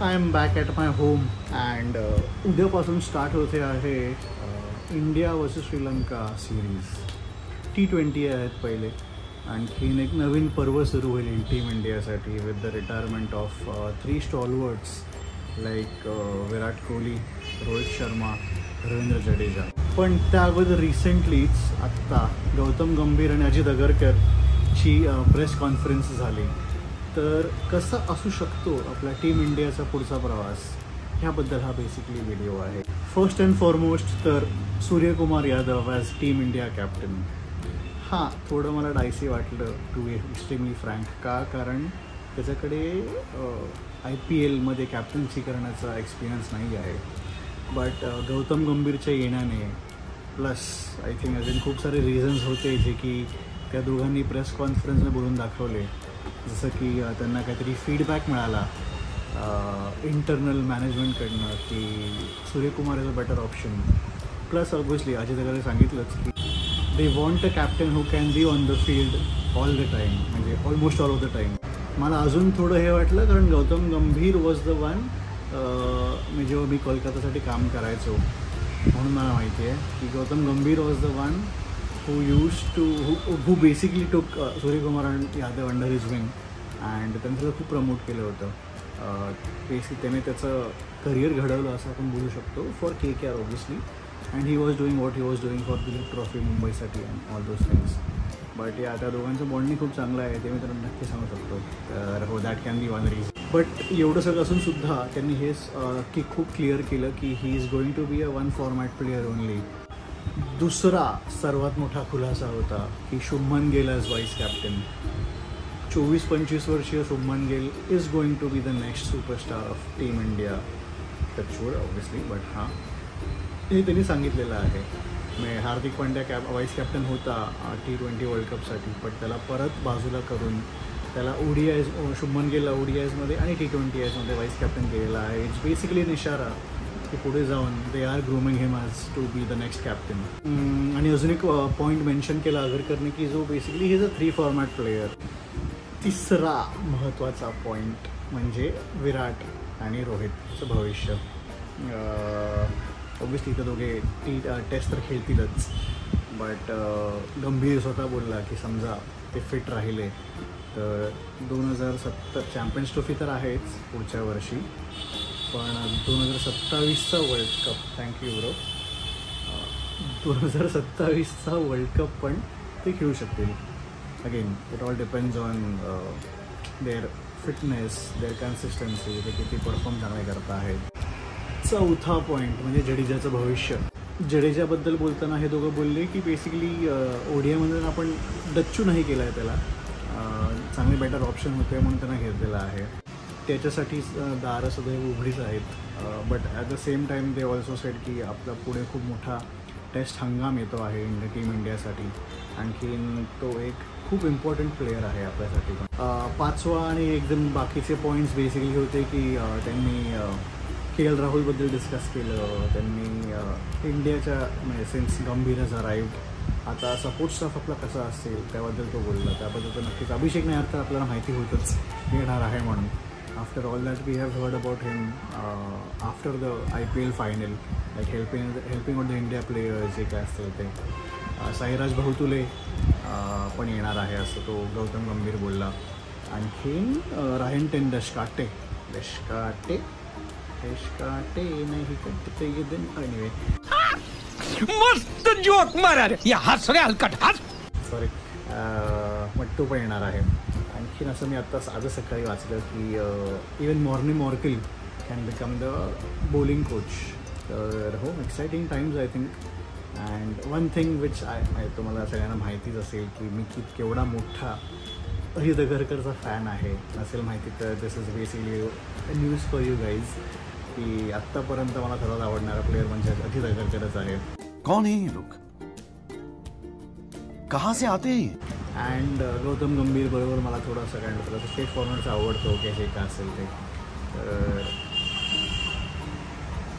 I am back at my home and उद्यापासून start होते आहे India versus Sri Lanka series. T20 आहेत पहिले. आणखीन एक नवीन पर्व सुरू होईल टीम इंडियासाठी with the retirement of 3 stalwarts like Virat Kohli, Rohit Sharma, Ravindra Jadeja. पण त्या अगोदर रिसेंटलीच आत्ता गौतम गंभीर आणि अजित अगरकरची प्रेस कॉन्फरन्स झाली. तर कसा असू शकतो आपला टीम इंडियाचा पुढचा प्रवास, ह्याबद्दल हा बेसिकली व्हिडिओ आहे. फर्स्ट अँड फॉरमोस्ट तर Suryakumar Yadav as team India captain. हां, थोडं मला डायसी वाटलं टू बी एक्स्ट्रीमली फ्रँक. का? कारण त्याच्याकडे IPLमध्ये कॅप्टन्सी करण्याचा एक्सपिरियन्स नाही आहे. बट गौतम गंभीरच्या येण्याने प्लस आय थिंक अजून खूप सारे रिझन्स होते जे की त्या दोघांनी प्रेस कॉन्फरन्सने बोलून दाखवले. जसं की त्यांना काहीतरी फीडबॅक मिळाला इंटरनल मॅनेजमेंटकडनं की Suryakumar is a better option. Plus obviously Ajit अगरने सांगितलंच की they want a captain who can be on the field all the time, म्हणजे almost all of the time. मला अजून थोडं हे वाटलं कारण गौतम गंभीर वॉज द वन, मी जेव्हा मी कोलकातासाठी काम करायचो म्हणून मला माहिती आहे की गौतम गंभीर was the one who basically took Suryakumar Yadav under his wing and त्यांनी त्याला खूप प्रमोट केलं होतं. बेसिकली त्याने त्याचं करिअर घडवलं असं आपण बोलू शकतो for KKR obviously. And he was doing what he was doing for Duleep trophy मुंबईसाठी and all those things. But या त्या दोघांचं बॉन्डिंग खूप चांगलं आहे ते मी तर नक्की सांगू शकतो. तर हो, that can be one reason. But एवढं सगळं असूनसुद्धा त्यांनी हेच की खूप क्लिअर केलं की he is going to be a one format player only. दुसरा सर्वात मोठा खुलासा होता की Shubman Gill as vice captain. 24-25 वर्षीय Shubman Gill is going to be the next superstar of team India. Touch wood obviously, but हां, हे त्यांनी सांगितलेलं आहे. म्हणजे हार्दिक पांड्या वाईस कॅप्टन होता T20 वर्ल्ड कपसाठी, बट त्याला परत बाजूला करून त्याला ODIs शुभमन गिलला ODIsमध्ये आणि T20Isमध्ये वाईस कॅप्टन केलेला आहे. इट्स बेसिकली an इशारा की पुढे जाऊन they are grooming him as to be the next captain. आणि अजून एक पॉईंट मेन्शन केला अगरकरने की जो basically he is a 3 format player. तिसरा महत्त्वाचा पॉईंट म्हणजे विराट आणि रोहितचं भविष्य. ऑब्व्हियसली इथं दोघे टेस्ट तर खेळतीलच, बट गंभीर स्वतः बोलला की समजा ते फिट राहिले तर 2070 चॅम्पियन्स ट्रॉफी तर आहेच पुढच्या वर्षी, पण 2027चा वर्ल्ड कप, थँक्यू ब्रो, 2027चा वर्ल्ड कप पण ते खेळू शकतील. Again it all depends on their fitness, their consistency, ते किती परफॉर्म चांगले करत आहेत. चौथा पॉईंट म्हणजे जडेजाचं भविष्य. जडेजाबद्दल बोलताना हे दोघं बोलले की बेसिकली ODIमध्ये आपण डच्चू नाही केला आहे त्याला, चांगले बेटर ऑप्शन होते म्हणून त्यांना घेतलेलं आहे. त्याच्यासाठी दारं सदैव उघडीच आहेत. But at the same time they also sed की आपला पुढे खूप मोठा टेस्ट हंगाम येतो आहे टीम इंडियासाठी. आणखीन तो एक खूप इम्पॉर्टंट प्लेयर आहे आपल्यासाठी. पाचवा आणि एकदम बाकीचे पॉईंट्स बेसिकली होते की त्यांनी KL राहुलबद्दल डिस्कस केलं. त्यांनी इंडियाच्या म्हणजे सिन्स गंभीर हॅज अराइव्ड आता सपोर्ट स्टाफ आपला कसा असेल त्याबद्दल तो बोलला. त्याबद्दल तर नक्कीच अभिषेक नाही तर आपल्याला माहिती होतच येणार आहे म्हणून. After all that we have heard about him after the IPL final, like helping on the India players जे काय असतील ते. साईराज बहुतुले पण येणार आहे असं तो गौतम गंभीर बोलला. आणखीन रायन डेशकाटे नाही करते एनिवे. मस्त जोक मारा रे, या हस रे हलकट हस. सॉरी, मट्टू पण येणार आहे. आणखीन असं मी आत्ता आजच सकाळी वाचलं की even morning can become the bowling coach. तर हो, exciting times I think. And one thing which तुम्हाला सगळ्यांना माहितीच असेल की मी केवढा मोठा अजित अगरकरचा फॅन आहे. असेल माहिती तर this is basically news for you guys की आत्तापर्यंत मला सर्वात आवडणारा प्लेयर म्हणजे अजित अगरकरच आहे. कौन है ये लोग, कहाँ से आते हैं? अँड गौतम गंभीर बरोबर मला थोडासा काय म्हणतात स्ट्रेट फॉर्मरचा आवडतो की हे का असेल ते.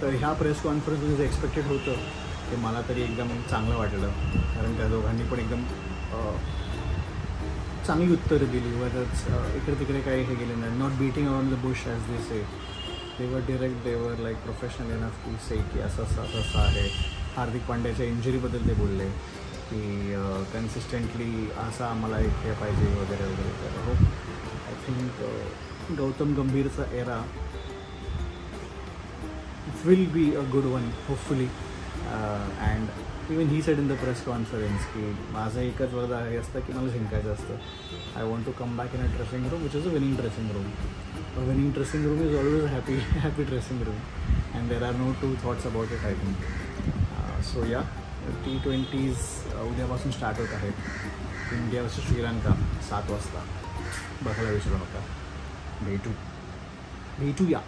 तर ह्या प्रेस कॉन्फरन्समध्ये जे एक्सपेक्टेड होतं ते मला तरी एकदम चांगलं वाटलं. कारण त्या दोघांनी पण एकदम चांगली उत्तरं दिली. वरच इकडे तिकडे काही हे गेले नाही. Not beating around the bush as they say. They're like professional enough to say की असं आहे. हार्दिक पांड्याच्या इंजुरीबद्दल ते बोलले की कन्सिस्टंटली असा आम्हाला एक हे पाहिजे वगैरे वगैरे. तर हो, आय थिंक गौतम गंभीरचा era will be a good one hopefully. And even he said in the press conference की माझं एकच वरदा हे असतं की मला जिंकायचं असतं. I want to come back in a dressing room which is a winning dressing room. A winning dressing room is always a happy dressing room, and there are no two thoughts about it, I think. So yeah, T20s उद्यापासून start होत आहेत. India versus Sri Lanka 7 वाजता. बघायला विसरू नका. भेटूया.